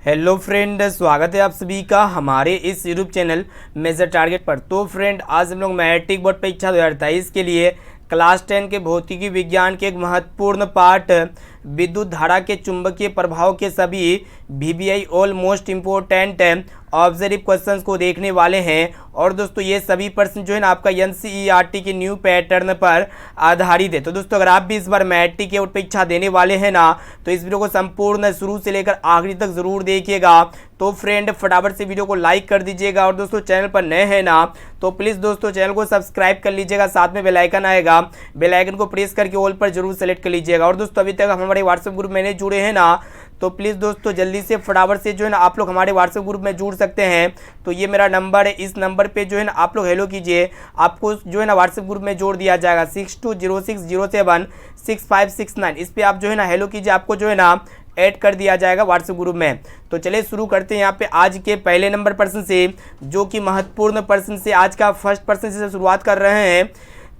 Hello friend, स्वागत है आप सभी का हमारे इस यूट्यूब चैनल मेजर टारगेट पर। तो फ्रेंड, आज हम लोग मैट्रिक बोर्ड परीक्षा 2023 के लिए क्लास 10 के भौतिकी विज्ञान के एक महत्वपूर्ण पार्ट विद्युत धारा के चुंबकीय प्रभाव के सभी VBI all most important observe questions को देखने वाले हैं। और दोस्तों, ये सभी प्रश्न जो है ना आपका NCERT के न्यू पैटर्न पर आधारित है। तो दोस्तों, अगर आप भी इस बार मैट्रिक की परीक्षा देने वाले हैं ना, तो इस वीडियो को संपूर्ण शुरू से लेकर आखिरी तक जरूर देखिएगा। तो फ्रेंड, फटाफट से वीडियो को लाइक कर दीजिएगा। और दोस्तों, चैनल पर नए हैं ना, तो प्लीज़ दोस्तों चैनल को सब्सक्राइब कर लीजिएगा। साथ में बेल आइकन आएगा, बेल आइकन को प्रेस करके ऑल पर जरूर सेलेक्ट कर लीजिएगा। और दोस्तों, अभी तक हमारे व्हाट्सएप ग्रुप में नहीं जुड़े हैं ना, तो प्लीज़ दोस्तों जल्दी से फटाफट से जो है ना आप लोग हमारे व्हाट्सएप ग्रुप में जुड़ सकते हैं। तो ये मेरा नंबर है, इस नंबर पे जो है ना आप लोग हेलो कीजिए, आपको जो है ना व्हाट्सएप ग्रुप में जोड़ दिया जाएगा। 6206076569 इस पर आप जो है ना हेलो कीजिए, आपको जो है ना ऐड कर दिया जाएगा व्हाट्सएप ग्रुप में। तो चलिए शुरू करते हैं यहाँ पे आज के पहले नंबर प्रश्न से, जो कि महत्वपूर्ण प्रश्न से। आज का फर्स्ट प्रश्न से शुरुआत कर रहे हैं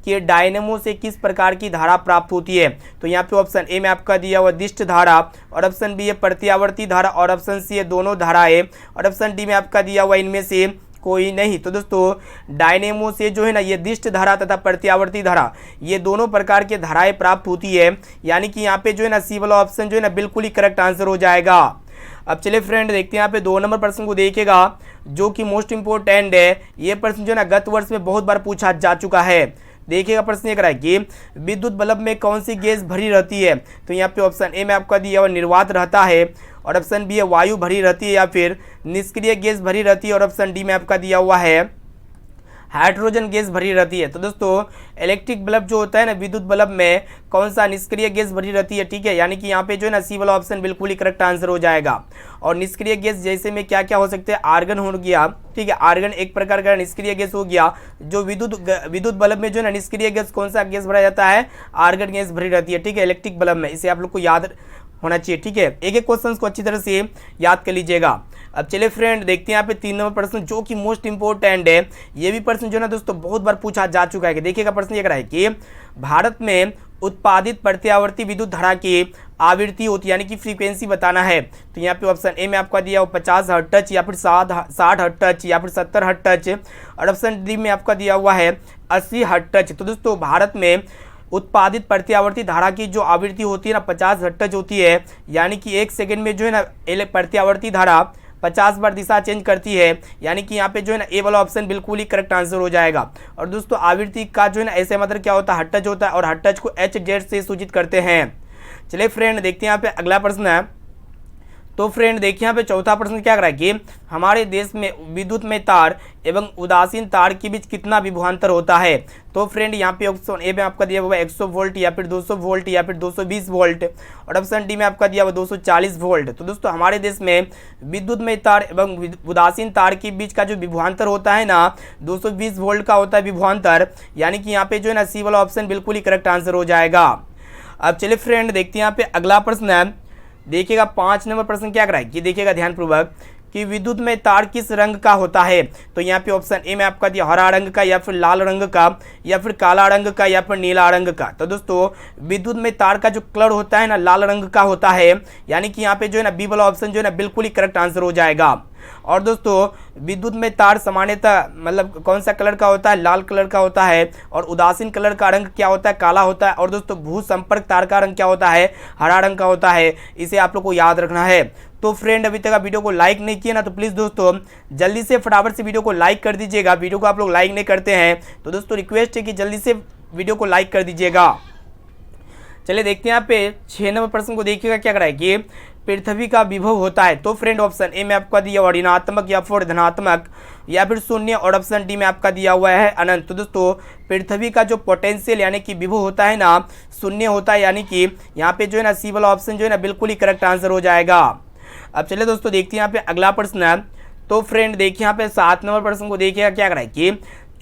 कि डायनेमो से किस प्रकार की धारा प्राप्त होती है। तो यहाँ पे ऑप्शन ए में आपका दिया हुआ दिष्ट धारा, और ऑप्शन बी है प्रत्यावर्ती धारा, और ऑप्शन सी है दोनों धाराएं, और ऑप्शन डी में आपका दिया हुआ इनमें से कोई नहीं। तो दोस्तों, डायनेमो से जो है ना ये दिष्ट धारा तथा प्रत्यावर्ती धारा, ये दोनों प्रकार के धाराएं प्राप्त होती है। यानी कि यहाँ पे जो है ना सी वाला ऑप्शन जो है ना बिल्कुल ही करेक्ट आंसर हो जाएगा। अब चलिए फ्रेंड, देखते हैं यहाँ पे 2 नंबर प्रश्न को देखिएगा, जो कि मोस्ट इंपोर्टेंट है। ये प्रश्न जो है ना गत वर्ष में बहुत बार पूछा जा चुका है। देखिएगा, प्रश्न ये करा है कि विद्युत बल्ब में कौन सी गैस भरी रहती है। तो यहाँ पे ऑप्शन ए में आपका दिया हुआ निर्वात रहता है, और ऑप्शन बी है वायु भरी रहती है, या फिर निष्क्रिय गैस भरी रहती है, और ऑप्शन डी में आपका दिया हुआ है हाइड्रोजन गैस भरी रहती है। तो दोस्तों, इलेक्ट्रिक बल्ब जो होता है ना, विद्युत बल्ब में कौन सा निष्क्रिय गैस भरी रहती है, ठीक है। यानी कि यहाँ पे जो है ना सी वाला ऑप्शन बिल्कुल ही करेक्ट आंसर हो जाएगा। और निष्क्रिय गैस जैसे में क्या क्या हो सकते हैं, आर्गन हो गया, ठीक है। आर्गन एक प्रकार का निष्क्रिय गैस हो गया। जो विद्युत बल्ब में जो है ना निष्क्रिय गैस कौन सा गैस भरा जाता है, आर्गन गैस भरी रहती है, ठीक है, इलेक्ट्रिक बल्ब में। इसे आप लोग को याद होना चाहिए, ठीक है। एक एक क्वेश्चन को अच्छी तरह से याद कर लीजिएगा। अब चलिए फ्रेंड, देखते हैं यहाँ पे 3 नंबर प्रश्न, जो कि मोस्ट इंपोर्टेंट है। ये भी प्रश्न जो है ना दोस्तों बहुत बार पूछा जा चुका है। देखिएगा, प्रश्न ये करा है कि भारत में उत्पादित प्रत्यावर्ती विद्युत धारा की आवृत्ति होती है, यानी कि फ्रीक्वेंसी बताना है। तो यहाँ पे ऑप्शन ए में आपका दिया हुआ 50 हर्ट्ज टच, या फिर 60 हर्ट्ज टच, या फिर 70 हर्ट्ज टच, और ऑप्शन डी में आपका दिया हुआ है 80 हर्ट्ज टच। तो दोस्तों, भारत में उत्पादित प्रत्यावर्ती धारा की जो आवृत्ति होती है ना 50 हर्ट्ज होती है। यानी कि 1 सेकेंड में जो है ना प्रत्यावर्ती धारा 50 बार दिशा चेंज करती है। यानी कि यहाँ पे जो है ना ए वाला ऑप्शन बिल्कुल ही करेक्ट आंसर हो जाएगा। और दोस्तों, आवृत्ति का जो है ना ऐसे मतलब क्या होता है, हर्ट्ज होता है, और हर्ट्ज को HZ से सूचित करते हैं। चलिए फ्रेंड, देखते हैं यहाँ पे अगला प्रश्न है। तो फ्रेंड, देखिए यहाँ पे चौथा प्रश्न क्या करा कि हमारे देश में विद्युत में तार एवं उदासीन तार के बीच कितना विभवांतर होता है। तो फ्रेंड, यहाँ पे ऑप्शन ए में आपका दिया हुआ 100 वोल्ट, या फिर 200 वोल्ट, या फिर 220 वोल्ट, और ऑप्शन डी में आपका दिया हुआ 240 वोल्ट। तो दोस्तों, हमारे देश में विद्युत में तार एवं उदासीन तार के बीच का जो विभवांतर होता है ना 220 वोल्ट का होता है विभवांतर। यानी कि यहाँ पे जो है ना सी वाला ऑप्शन बिल्कुल ही करेक्ट आंसर हो जाएगा। अब चलिए फ्रेंड, देखते हैं यहाँ पे अगला प्रश्न है। देखिएगा, 5 नंबर प्रश्न क्या कराए कि देखिएगा ध्यानपूर्वक कि विद्युत में तार किस रंग का होता है। तो यहाँ पे ऑप्शन ए में आपका दिया हरा रंग का, या फिर लाल रंग का, या फिर काला रंग का, या फिर नीला रंग का। तो दोस्तों, विद्युत में तार का जो कलर होता है ना लाल रंग का होता है। यानी कि यहाँ पे जो है ना बी वाला ऑप्शन जो है ना बिल्कुल ही करेक्ट आंसर हो जाएगा। और दोस्तों, विद्युत में तार सामान्यतः मतलब कौन सा कलर का होता है, लाल कलर का होता है। और उदासीन कलर का रंग क्या होता है, काला होता है। और दोस्तों, भू संपर्क तार का रंग क्या होता है, हरा रंग का होता है। इसे आप लोग को याद रखना है। तो फ्रेंड, अभी तक आप वीडियो को लाइक नहीं किया ना, तो प्लीज़ दोस्तों जल्दी से फटाफट से वीडियो को लाइक कर दीजिएगा। वीडियो को आप लोग लाइक नहीं करते हैं, तो दोस्तों रिक्वेस्ट है कि जल्दी से वीडियो को लाइक कर दीजिएगा। चलिए देखते हैं यहाँ पे 6 नंबर प्रश्न को देखिएगा क्या करा है कि पृथ्वी का विभव होता है। तो फ्रेंड, ऑप्शन ए में आपका दिया हुआ ऋणात्मक, या फिर धनात्मक, या फिर शून्य, और ऑप्शन डी में आपका दिया हुआ है अनंत। तो दोस्तों, पृथ्वी का जो पोटेंशियल यानी कि विभव होता है ना शून्य होता है। यानी कि यहाँ पे जो है ना सी वाला ऑप्शन जो है ना बिल्कुल ही करेक्ट आंसर हो जाएगा। अब चलिए दोस्तों, देखते हैं यहाँ पे अगला प्रश्न है। तो फ्रेंड, देखिए यहाँ पे 7 नंबर प्रश्न को देखिएगा क्या करा है कि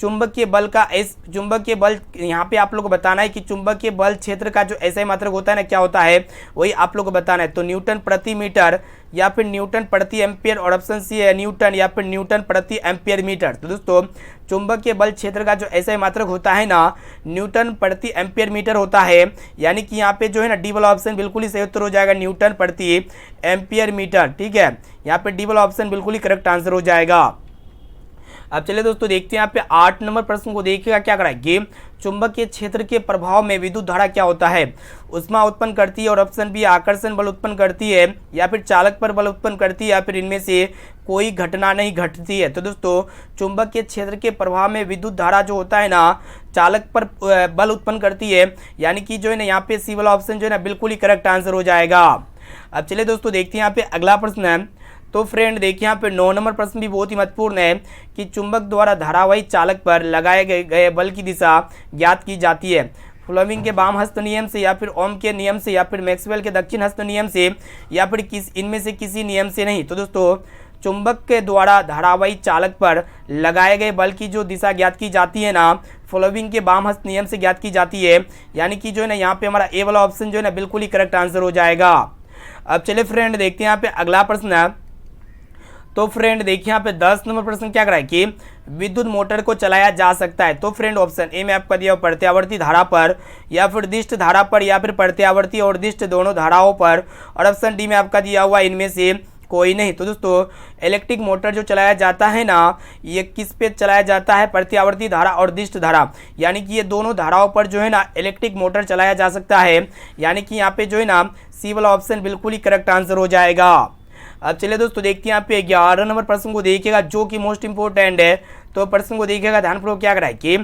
चुंबकीय बल का चुंबकीय बल यहाँ पे आप लोग को बताना है कि चुंबकीय बल क्षेत्र का जो SI मात्रक होता है ना, क्या होता है, वही आप लोग को बताना है। तो न्यूटन प्रति मीटर या फिर न्यूटन प्रति एम्पियर, और ऑप्शन सी है न्यूटन या फिर न्यूटन प्रति एम्पियर मीटर। तो दोस्तों चुंबकीय बल क्षेत्र का जो SI मात्रक होता है ना, न्यूटन प्रति एम्पियर मीटर होता है। यानी कि यहाँ पे जो है ना डी वाला ऑप्शन बिल्कुल ही सही उत्तर हो जाएगा, न्यूटन प्रति एम्पियर मीटर। ठीक है, यहाँ पे डी वाला ऑप्शन बिल्कुल ही करेक्ट आंसर हो जाएगा। अब चलिए दोस्तों देखते हैं यहाँ पे 8 नंबर प्रश्न को देखिएगा क्या कराएगी। चुंबकीय क्षेत्र के प्रभाव में विद्युत धारा क्या होता है? ऊष्मा उत्पन्न करती है, और ऑप्शन बी आकर्षण बल उत्पन्न करती है, या फिर चालक पर बल उत्पन्न करती है, या फिर इनमें से कोई घटना नहीं घटती है। तो दोस्तों चुंबकीय क्षेत्र के प्रभाव में विद्युत धारा जो होता है ना, चालक पर बल उत्पन्न करती है। यानी कि जो है ना यहाँ पे सी वाला ऑप्शन जो है ना बिल्कुल ही करेक्ट आंसर हो जाएगा। अब चलिए दोस्तों देखते हैं यहाँ पे अगला प्रश्न है। तो फ्रेंड देखिए यहाँ पे 9 नंबर प्रश्न भी बहुत ही महत्वपूर्ण है कि चुंबक द्वारा धारावाही चालक पर लगाए गए बल की दिशा ज्ञात की जाती है। फ्लेमिंग के वाम हस्त नियम से, या फिर ओम के नियम से, या फिर मैक्सवेल के दक्षिण हस्त नियम से, या फिर इनमें से किसी नियम से नहीं। तो दोस्तों चुंबक के द्वारा धारावाही चालक पर लगाए गए बल की जो दिशा ज्ञात की जाती है ना, फ्लेमिंग के वाम हस्त नियम से ज्ञात की जाती है। यानी कि जो है ना यहाँ पे हमारा ए वाला ऑप्शन जो है ना बिल्कुल ही करेक्ट आंसर हो जाएगा। अब चलिए फ्रेंड देखते हैं यहाँ पे अगला प्रश्न है। तो फ्रेंड देखिए यहाँ पे 10 नंबर प्रश्न क्या कराए कि विद्युत मोटर को चलाया जा सकता है। तो फ्रेंड ऑप्शन ए में आपका दिया प्रत्यावर्ती धारा पर, या फिर दिष्ट धारा पर, या फिर प्रत्यावर्ती और दिष्ट दोनों धाराओं पर, और ऑप्शन डी में आपका दिया हुआ इनमें से कोई नहीं। तो दोस्तों इलेक्ट्रिक मोटर जो चलाया जाता है ना, ये किस पे चलाया जाता है? प्रत्यावर्ती धारा और दिष्ट धारा। यानी कि ये दोनों धाराओं पर जो है ना इलेक्ट्रिक मोटर चलाया जा सकता है। यानी कि यहाँ पे जो है ना सी वाला ऑप्शन बिल्कुल ही करेक्ट आंसर हो जाएगा। अब चलिए दोस्तों देखते हैं यहाँ पे 11 नंबर प्रश्न को देखिएगा जो कि मोस्ट इंपोर्टेंट है। तो प्रश्न को देखिएगा ध्यानपूर्वक क्या कराए कि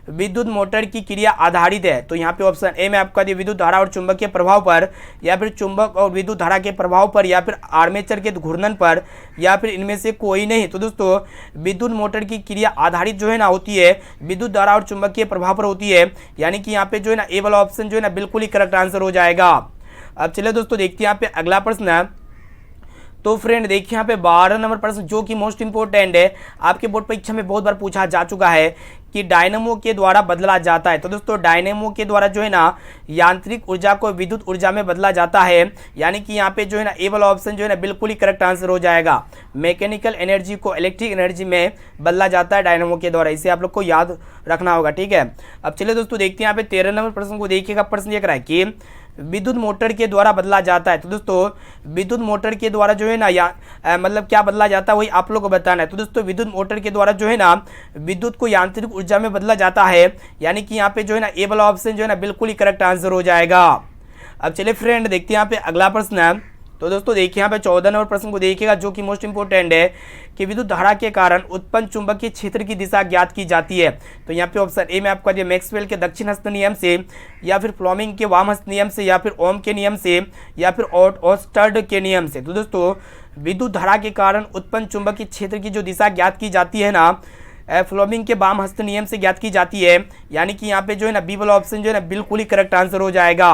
विद्युत मोटर की क्रिया आधारित है। तो यहाँ पे ऑप्शन ए में आपका दिया विद्युत धारा और चुंबक के प्रभाव पर, या फिर चुंबक और विद्युत धारा के प्रभाव पर, या फिर आर्मेचर के घूर्णन पर, या फिर इनमें से कोई नहीं। तो दोस्तों विद्युत मोटर की क्रिया आधारित जो है ना होती है विद्युत धारा और चुंबक के प्रभाव पर होती है। यानी कि यहाँ पे जो है ना ए वाला ऑप्शन जो है ना बिल्कुल ही करेक्ट आंसर हो जाएगा। अब चलिए दोस्तों देखते हैं यहाँ पे अगला प्रश्न है। तो फ्रेंड देखिए यहाँ पे 12 नंबर प्रश्न जो कि मोस्ट इंपोर्टेंट है, आपके बोर्ड परीक्षा में बहुत बार पूछा जा चुका है कि डायनेमो के द्वारा बदला जाता है। तो दोस्तों डायनेमो के द्वारा जो है ना यांत्रिक ऊर्जा को विद्युत ऊर्जा में बदला जाता है। यानी कि यहाँ पे जो है ना ए वाला ऑप्शन जो है ना बिल्कुल ही करेक्ट आंसर हो जाएगा। मैकेनिकल एनर्जी को इलेक्ट्रिक एनर्जी में बदला जाता है डायनेमो के द्वारा, इसे आप लोग को याद रखना होगा। ठीक है, अब चलिए दोस्तों देखते हैं यहाँ पे 13 नंबर प्रश्न को देखिएगा। प्रश्न ये कराए कि विद्युत मोटर के द्वारा बदला जाता है। तो दोस्तों विद्युत मोटर के द्वारा जो है ना मतलब क्या बदला जाता है वही आप लोग को बताना है। तो दोस्तों विद्युत मोटर के द्वारा जो है ना विद्युत को यांत्रिक ऊर्जा में बदला जाता है। यानी कि यहाँ पे जो है ना ए वाला ऑप्शन जो है ना बिल्कुल ही करेक्ट आंसर हो जाएगा। अब चलिए फ्रेंड देखते हैं यहाँ पे अगला प्रश्न है। तो दोस्तों देखिए यहाँ पे 14 नंबर प्रश्न को देखिएगा जो कि मोस्ट इंपोर्टेंट है कि विद्युत धारा के कारण उत्पन्न चुंबकीय क्षेत्र की दिशा ज्ञात की जाती है। तो यहाँ पे ऑप्शन ए में आपका दिया मैक्सवेल के दक्षिण हस्त नियम से, या फिर फ्लेमिंग के वाम हस्त नियम से, या फिर ओम के नियम से, या फिर ऑस्टर्ड के नियम से। तो दोस्तों विद्युत धारा के कारण उत्पन्न चुंबकीय क्षेत्र की जो दिशा ज्ञात की जाती है ना फ्लेमिंग के वाम हस्त नियम से ज्ञात की जाती है। यानी कि यहाँ पे जो है ना बी वाला ऑप्शन जो है ना बिल्कुल ही करेक्ट आंसर हो जाएगा।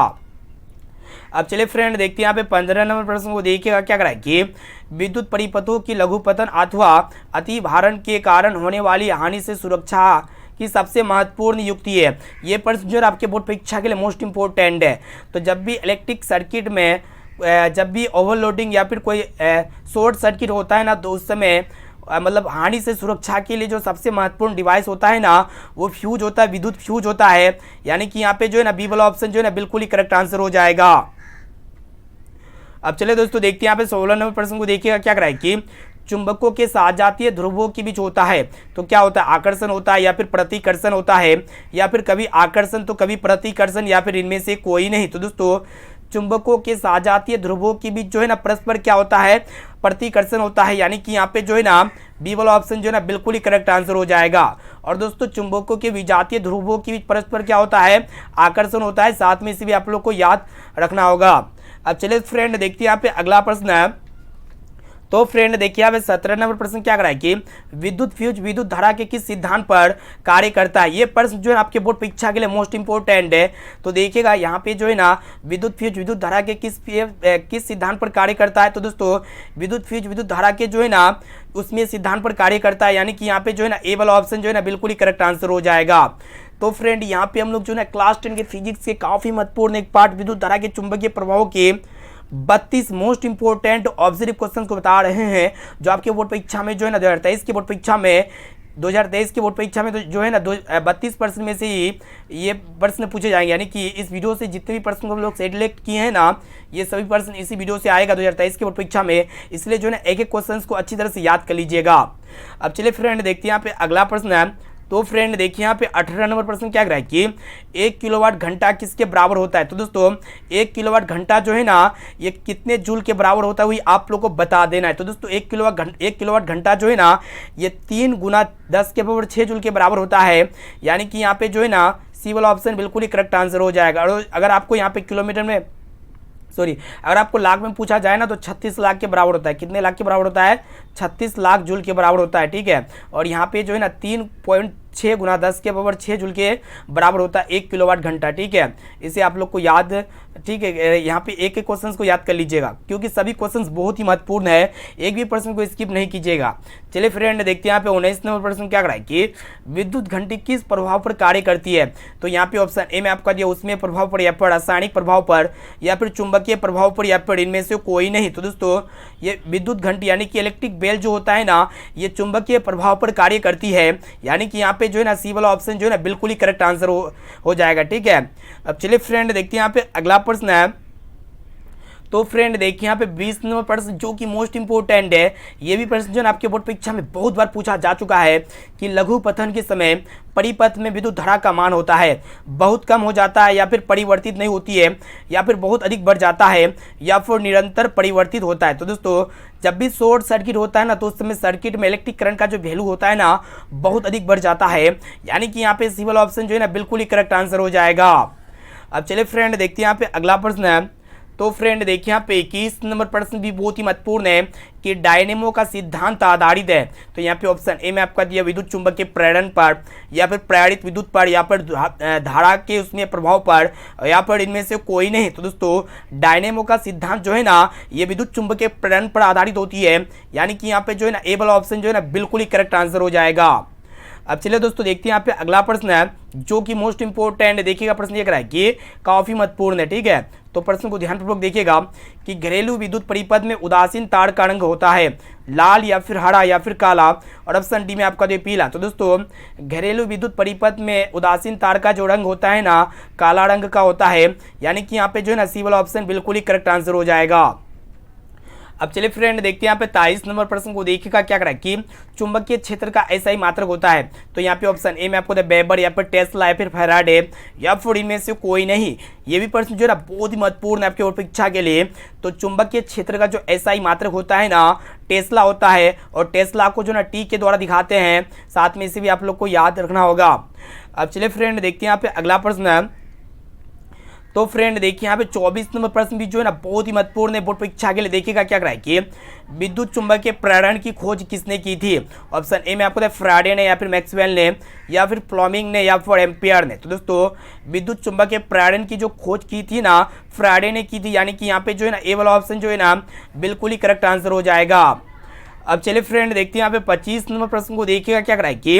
अब चलिए फ्रेंड देखते हैं यहाँ पे 15 नंबर प्रश्न को देखिएगा क्या कराए कि विद्युत परिपथों की लघुपतन अथवा अतिभारण के कारण होने वाली हानि से सुरक्षा की सबसे महत्वपूर्ण युक्ति है। ये प्रश्न जो है आपके बोर्ड परीक्षा के लिए मोस्ट इंपोर्टेंट है। तो जब भी इलेक्ट्रिक सर्किट में जब भी ओवरलोडिंग या फिर कोई शॉर्ट सर्किट होता है ना, तो उस समय मतलब हानि से सुरक्षा के लिए जो सबसे महत्वपूर्ण डिवाइस होता है ना वो फ्यूज होता है, विद्युत फ्यूज होता है। यानी कि यहाँ पे जो है ना बी वाला ऑप्शन जो है ना बिल्कुल ही करेक्ट आंसर हो जाएगा। अब चलिए दोस्तों देखते हैं यहाँ पे 16 नंबर प्रश्न को देखिएगा क्या कराए कि चुंबकों के सजातीय ध्रुवों के बीच होता है। तो क्या होता है? आकर्षण होता है, या फिर प्रतिकर्षण होता है, या फिर कभी आकर्षण तो कभी प्रतिकर्षण, या फिर इनमें से कोई नहीं। तो दोस्तों चुंबकों के सजातीय ध्रुवों के बीच जो है ना परस्पर क्या होता है? प्रतिकर्षण होता है। यानी कि यहाँ पे जो है ना बी वाला ऑप्शन जो है ना बिल्कुल ही करेक्ट आंसर हो जाएगा। और दोस्तों चुंबकों के विजातीय ध्रुवों के बीच परस्पर क्या होता है? आकर्षण होता है। साथ में इसे भी आप लोग को याद रखना होगा। अब चलिए फ्रेंड देखते हैं यहाँ पे अगला प्रश्न है। तो फ्रेंड देखिए यहाँ पे 17 नंबर प्रश्न क्या कर रहा है कि विद्युत फ्यूज विद्युत धारा के किस सिद्धांत पर कार्य करता है। ये प्रश्न जो है आपके बोर्ड परीक्षा के लिए मोस्ट इंपोर्टेंट है। तो देखिएगा यहाँ पे जो है ना विद्युत फ्यूज विद्युत धारा के किस सिद्धांत पर कार्य करता है। तो दोस्तों विद्युत फ्यूज विद्युत धारा के जो है ना उसमें सिद्धांत पर कार्य करता है, यानी कि यहाँ पे जो है ना ए वाला ऑप्शन जो है ना बिल्कुल ही करेक्ट आंसर हो जाएगा। तो फ्रेंड यहाँ पे हम लोग जो है ना क्लास 10 के फिजिक्स के काफी महत्वपूर्ण एक पार्ट विद्युत धारा के चुंबकीय प्रभाव के 32 मोस्ट इंपोर्टेंट ऑब्जर्व क्वेश्चन को बता रहे हैं, जो आपके बोर्ड परीक्षा में जो है ना 2023 के बोर्ड परीक्षा में 2023 के बोर्ड परीक्षा में तो जो है ना 32% में से ही ये प्रश्न पूछे जाएंगे। यानी कि इस वीडियो से जितने भी प्रश्न को हम लोग सेलेक्ट किए हैं ना, ये सभी प्रश्न इसी वीडियो से आएगा 2023 के बोर्ड परीक्षा में। इसलिए जो है ना एक एक क्वेश्चन को अच्छी तरह से याद कर लीजिएगा। अब चलिए फ्रेंड देखते हैं यहाँ पे अगला प्रश्न है। तो फ्रेंड देखिए यहाँ पे 18 नंबर प्रश्न क्या कह रहा है कि 1 किलोवाट घंटा किसके बराबर होता है। तो दोस्तों 1 किलोवाट घंटा जो है ना ये कितने जूल के बराबर होता है वही आप लोग को बता देना है। तो दोस्तों 1 किलोवाट घंटा जो है ना ये 3 गुना 10 के पावर 6 जूल के बराबर होता है। यानी कि यहाँ पे जो है ना सी वाला ऑप्शन बिल्कुल ही करेक्ट आंसर हो जाएगा। और अगर आपको यहाँ पे किलोमीटर में अगर आपको लाख में पूछा जाए ना तो 36 लाख के बराबर होता है। कितने लाख के बराबर होता है? 36 लाख जूल के बराबर होता है, ठीक है। और यहाँ पे जो है ना 3.6 गुना 10 के पावर 6 जूल के बराबर होता है 1 किलोवाट घंटा, ठीक है। इसे आप लोग को याद, ठीक है, यहाँ पे एक एक क्वेश्चन को याद कर लीजिएगा क्योंकि सभी क्वेश्चंस बहुत ही महत्वपूर्ण है, एक भी प्रश्न को स्किप नहीं कीजिएगा। चलिए फ्रेंड देखते हैं यहाँ पे 19 नंबर प्रश्न क्या कराए कि विद्युत घंटी किस प्रभाव पर कार्य करती है। तो यहाँ पे ऑप्शन ए में आपका दिया उसमें प्रभाव पर या फिर रासायनिक प्रभाव पर या फिर चुंबकीय प्रभाव पर या फिर इनमें से कोई नहीं। तो दोस्तों ये विद्युत घंटी यानी कि इलेक्ट्रिक बेल जो होता है ना ये चुंबकीय प्रभाव पर कार्य करती है। यानी कि यहाँ पे जो है ना सी वाला ऑप्शन जो है ना बिल्कुल ही करेक्ट आंसर हो जाएगा, ठीक है। अब चलिए फ्रेंड देखते हैं यहाँ पे अगला प्रश्न है। तो फ्रेंड देखिए यहाँ पे 20 नंबर प्रश्न जो कि मोस्ट इंपोर्टेंट है। ये भी प्रश्न जो है आपके बोर्ड परीक्षा में बहुत बार पूछा जा चुका है कि लघु पतन के समय परिपथ में विद्युत धारा का मान होता है बहुत कम हो जाता है या फिर परिवर्तित नहीं होती है या फिर बहुत अधिक बढ़ जाता है या फिर निरंतर परिवर्तित होता है। तो दोस्तों जब भी शॉर्ट सर्किट होता है ना तो उस समय सर्किट में इलेक्ट्रिक करंट का जो वैल्यू होता है ना बहुत अधिक बढ़ जाता है। यानी कि यहाँ पे सी वाला ऑप्शन जो है ना बिल्कुल ही करेक्ट आंसर हो जाएगा। अब चलिए फ्रेंड देखते हैं यहाँ पे अगला प्रश्न है। तो फ्रेंड देखिए यहाँ पे 21 नंबर प्रश्न भी बहुत ही महत्वपूर्ण है कि डायनेमो का सिद्धांत आधारित है। तो यहाँ पे ऑप्शन ए में आपका दिया विद्युत चुंबक के प्रेरण पर या फिर प्रेरित विद्युत पर या फिर धारा के उसमें प्रभाव पर या फिर इनमें से कोई नहीं। तो दोस्तों डायनेमो का सिद्धांत जो है ना ये विद्युत चुंबक के प्रेरण पर आधारित होती है। यानी कि यहाँ पे जो है ना ए वाला ऑप्शन जो है ना बिल्कुल ही करेक्ट आंसर हो जाएगा। अब चलिए दोस्तों देखते हैं यहाँ पे अगला प्रश्न है जो कि मोस्ट इंपोर्टेंट है। देखिएगा प्रश्न ये कह रहा है कि काफी महत्वपूर्ण है, ठीक है। तो प्रश्न को ध्यानपूर्वक देखिएगा कि घरेलू विद्युत परिपथ में उदासीन तार का रंग होता है लाल या फिर हरा या फिर काला, और ऑप्शन डी में आपका जो पीला। तो दोस्तों घरेलू विद्युत परिपथ में उदासीन तार का जो रंग होता है ना काला रंग का होता है। यानी कि यहाँ पे जो है ना सी वाला ऑप्शन बिल्कुल ही करेक्ट आंसर हो जाएगा। अब चलिए फ्रेंड देखते हैं यहाँ पे 23 नंबर प्रश्न को देखिएगा क्या करा कि चुंबकीय क्षेत्र का ऐसा ही मात्रक होता है। तो यहाँ पे ऑप्शन ए में आपको वेबर या फिर टेस्ला या फिर फैराडे या फिर इनमें से कोई नहीं। ये भी प्रश्न जो है ना बहुत ही महत्वपूर्ण है आपके और परीक्षा के लिए। तो चुंबकीय क्षेत्र का जो ऐसा ही मात्रक होता है ना टेस्ला होता है, और टेस्ला को जो ना टी के द्वारा दिखाते हैं। साथ में इसे भी आप लोग को याद रखना होगा। अब चलिए फ्रेंड देखते हैं यहाँ पे अगला प्रश्न है। तो फ्रेंड देखिए यहाँ पे 24 नंबर प्रश्न भी जो है ना बहुत ही महत्वपूर्ण है बोर्ड परीक्षा के लिए। देखिएगा क्या कराए कि विद्युत चुंबक के प्रेरण की खोज किसने की थी। ऑप्शन ए में आपको फ्राडे ने या फिर मैक्सवेल ने या फिर फ्लेमिंग ने या फिर एम्पियर ने। तो दोस्तों विद्युत चुंबक के प्रेरण की जो खोज की थी ना फ्राडे ने की थी। यानी कि यहाँ पे जो है ना ए वाला ऑप्शन जो है ना बिल्कुल ही करेक्ट आंसर हो जाएगा। अब चलिए फ्रेंड देखते हैं यहाँ पे 25 नंबर प्रश्न को देखिएगा क्या कराए कि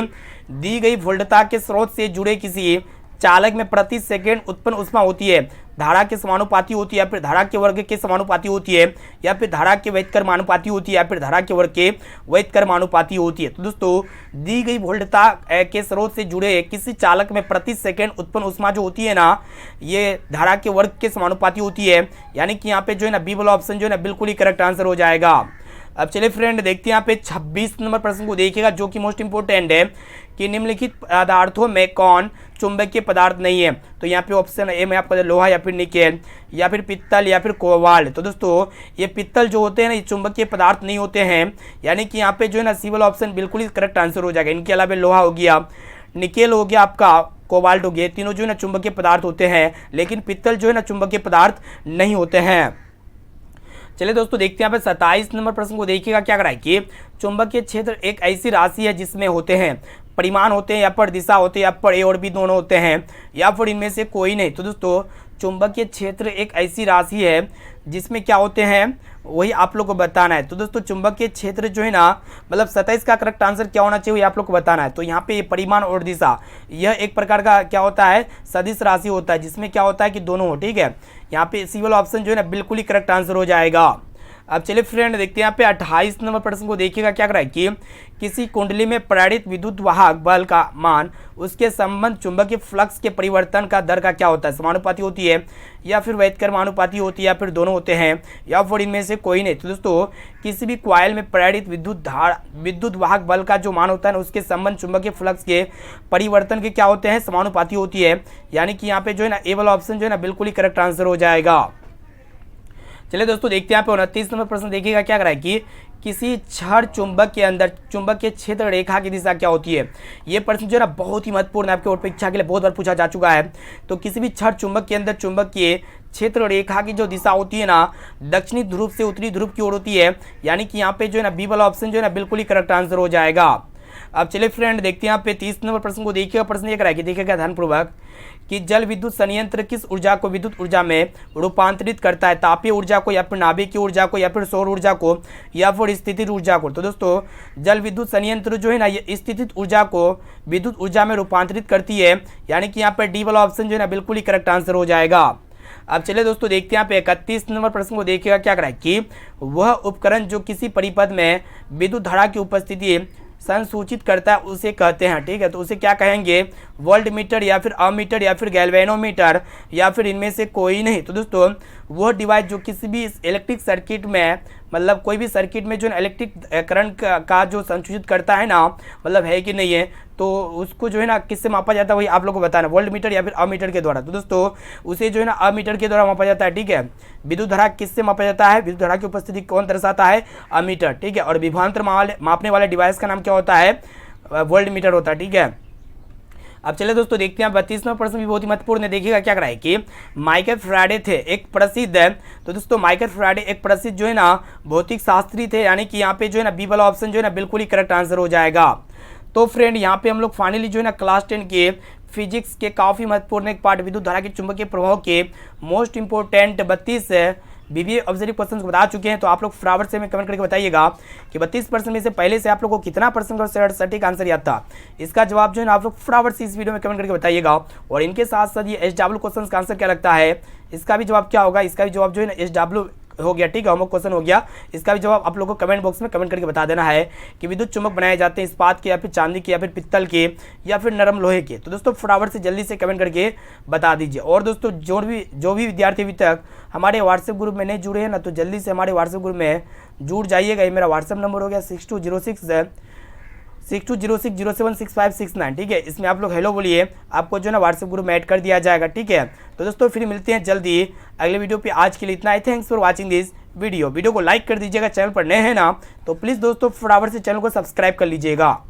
दी गई वोल्टता के स्रोत से जुड़े किसी चालक में प्रति सेकंड उत्पन्न ऊष्मा होती है धारा के समानुपाती होती है या फिर धारा के वर्ग के समानुपाती होती है या फिर धारा के व्यतिक्रमानुपाती होती है या फिर धारा के वर्ग के व्यतिक्रमानुपाती होती है। तो दोस्तों दी गई वोल्टता के स्रोत से जुड़े किसी चालक में प्रति सेकंड उत्पन्न ऊष्मा जो होती है ना ये धारा के वर्ग के समानुपाती होती है। यानी कि यहाँ पे जो है ना बी वाला ऑप्शन जो है ना बिल्कुल ही करेक्ट आंसर हो जाएगा। अब चलिए फ्रेंड देखते हैं यहाँ पे 26 नंबर प्रश्न को देखिएगा जो कि मोस्ट इंपोर्टेंट है कि निम्नलिखित पदार्थों में कौन चुंबकीय पदार्थ नहीं है। तो यहाँ पे ऑप्शन ए में आपका लोहा या फिर निकेल या फिर पित्तल या फिर कोबाल्ट। तो दोस्तों ये पित्तल जो होते हैं ना ये चुंबकीय पदार्थ नहीं होते हैं। यानी कि यहाँ पे जो है ना सी वाला ऑप्शन बिल्कुल ही करेक्ट आंसर हो जाएगा। इनके अलावा लोहा हो गया, निकेल हो गया, आपका कोबाल्ट हो गया, तीनों जो है ना चुंबकीय पदार्थ होते हैं, लेकिन पित्तल जो है ना चुंबकीय पदार्थ नहीं होते हैं। चलिए दोस्तों देखते हैं यहाँ पे 27 नंबर प्रश्न को देखिएगा क्या करा है कि चुंबकीय क्षेत्र एक ऐसी राशि है जिसमें होते हैं परिमाण होते हैं या फिर दिशा होते हैं या फिर ए और बी दोनों होते हैं या फिर इनमें से कोई नहीं। तो दोस्तों चुंबकीय क्षेत्र एक ऐसी राशि है जिसमें क्या होते हैं वही आप लोग को बताना है। तो दोस्तों चुंबकीय क्षेत्र जो है ना मतलब 27 का करेक्ट आंसर क्या होना चाहिए आप लोग को बताना है। तो यहाँ पे परिमाण और दिशा यह एक प्रकार का क्या होता है सदिश राशि होता है जिसमें क्या होता है कि दोनों हो। ठीक है, यहाँ पे सी वाला ऑप्शन जो है ना बिल्कुल ही करेक्ट आंसर हो जाएगा। अब चलिए फ्रेंड देखते हैं यहाँ पे 28 नंबर प्रश्न को देखिएगा क्या कर रहा है कि किसी कुंडली में प्रेरित विद्युत वाहक बल का मान उसके संबंध चुंबकीय फ्लक्स के परिवर्तन का दर का क्या होता है, समानुपाती होती है या फिर व्यतिक्रमानुपाती होती है या फिर दोनों होते हैं या फिर इनमें से कोई नहीं। तो दोस्तों किसी भी कॉइल में प्रेरित विद्युत वाहक बल का जो मान होता है ना उसके संबंध चुंबकीय फ्लक्स के परिवर्तन के क्या होते हैं समानुपाती होती है। यानी कि यहाँ पे जो है ना ए वाला ऑप्शन जो है ना बिल्कुल ही करेक्ट आंसर हो जाएगा। चलिए दोस्तों देखते हैं यहाँ पे 29 नंबर प्रश्न देखिएगा क्या करा है कि किसी छड़ चुंबक के अंदर चुंबकीय क्षेत्र रेखा की दिशा क्या होती है। ये प्रश्न जो है ना बहुत ही महत्वपूर्ण है, आपके बोर्ड परीक्षा के लिए बहुत बार पूछा जा चुका है। तो किसी भी छड़ चुंबक के अंदर चुंबकीय क्षेत्र रेखा की जो दिशा होती है ना दक्षिणी ध्रुव से उत्तरी ध्रुव की ओर होती है। यानी कि यहाँ पे जो है ना बी वाला ऑप्शन जो है ना बिल्कुल ही करेक्ट आंसर हो जाएगा। अब चलिए फ्रेंड देखते हैं यहाँ पे 30 नंबर प्रश्न को देखिएगा। प्रश्न ये कराएगी देखिएगा ध्यानपूर्वक कि जल विद्युत संयंत्र किस ऊर्जा को विद्युत ऊर्जा में रूपांतरित करता है, तापीय ऊर्जा को या फिर नाभिकीय ऊर्जा को या फिर सौर ऊर्जा को या फिर स्थितिज ऊर्जा को। तो दोस्तों जल विद्युत संयंत्र जो है ना ये स्थितिज ऊर्जा को विद्युत ऊर्जा में रूपांतरित करती है। यानी कि यहाँ पर डी वाला ऑप्शन जो है ना बिल्कुल ही करेक्ट आंसर हो जाएगा। अब चलिए दोस्तों देखते हैं यहाँ पे 31 नंबर प्रश्न को देखिएगा क्या करा है कि वह उपकरण जो किसी परिपथ में विद्युत धारा की उपस्थिति संसूचित करता है उसे कहते हैं। ठीक है, तो उसे क्या कहेंगे वोल्ट मीटर या फिर अमीटर या फिर गैल्वेनोमीटर या फिर इनमें से कोई नहीं। तो दोस्तों वो डिवाइस जो किसी भी इलेक्ट्रिक सर्किट में मतलब कोई भी सर्किट में जो इलेक्ट्रिक करंट का जो संसूचित करता है ना मतलब है कि नहीं है तो उसको जो है ना किससे मापा जाता है वही आप लोग को बताना वोल्ट मीटर या फिर अमीटर के द्वारा। तो दोस्तों उसे जो है ना अमीटर के द्वारा मापा जाता है। ठीक है, विद्युत धारा किससे मापा जाता है, विद्युत धारा की उपस्थिति कौन दर्शाता है अमीटर। ठीक है, और विभवांतर मापने वाले डिवाइस का नाम क्या होता है वोल्ट मीटर होता है। ठीक है, अब चलिए दोस्तों देखते हैं 32वां प्रश्न भी बहुत ही महत्वपूर्ण है। देखिएगा क्या कराए कि माइकल फैराडे थे एक प्रसिद्ध है। तो दोस्तों माइकल फैराडे एक प्रसिद्ध जो है ना भौतिक शास्त्री थे। यानी कि यहाँ पे जो है ना बी वाला ऑप्शन जो है ना बिल्कुल ही करेक्ट आंसर हो जाएगा। तो फ्रेंड यहाँ पे हम लोग फाइनली जो है ना क्लास 10 के फिजिक्स के काफ़ी महत्वपूर्ण एक पार्ट विद्युत धारा के चुंबकीय प्रभाव के most important 32 BBA objective question बता चुके हैं। तो आप लोग फटाफट से में कमेंट करके बताइएगा कि 32% में से पहले से आप लोग को कितना परसेंट का सटीक आंसर याद था। इसका जवाब जो है ना आप लोग फटाफट से इस वीडियो में कमेंट करके बताइएगा। और इनके साथ साथ ये SW क्वेश्चन का आंसर क्या लगता है, इसका भी जवाब क्या होगा, इसका भी जवाब जो है ना SW हो गया। ठीक है, होमवर्क क्वेश्चन हो गया, इसका भी जवाब आप लोगों को कमेंट बॉक्स में कमेंट करके बता देना है कि विद्युत चुंबक बनाए जाते हैं इस्पात के या फिर चांदी के या फिर पित्तल के या फिर नरम लोहे के। तो दोस्तों फटाफट से जल्दी से कमेंट करके बता दीजिए। और दोस्तों जो भी विद्यार्थी अभी तक हमारे व्हाट्सएप ग्रुप में नहीं जुड़े हैं ना तो जल्दी से हमारे व्हाट्सएप ग्रुप में जुड़ जाइएगा। ये मेरा व्हाट्सएप नंबर हो गया 6206076569। ठीक है, इसमें आप लोग हेलो बोलिए, आपको जो है ना व्हाट्सएप ग्रुप में ऐड कर दिया जाएगा। ठीक है, तो दोस्तों फिर मिलते हैं जल्दी अगले वीडियो पे। आज के लिए इतना ही। Thanks for watching this video को लाइक कर दीजिएगा, चैनल पर नए हैं ना तो प्लीज़ दोस्तों फटाफट से चैनल को सब्सक्राइब कर लीजिएगा।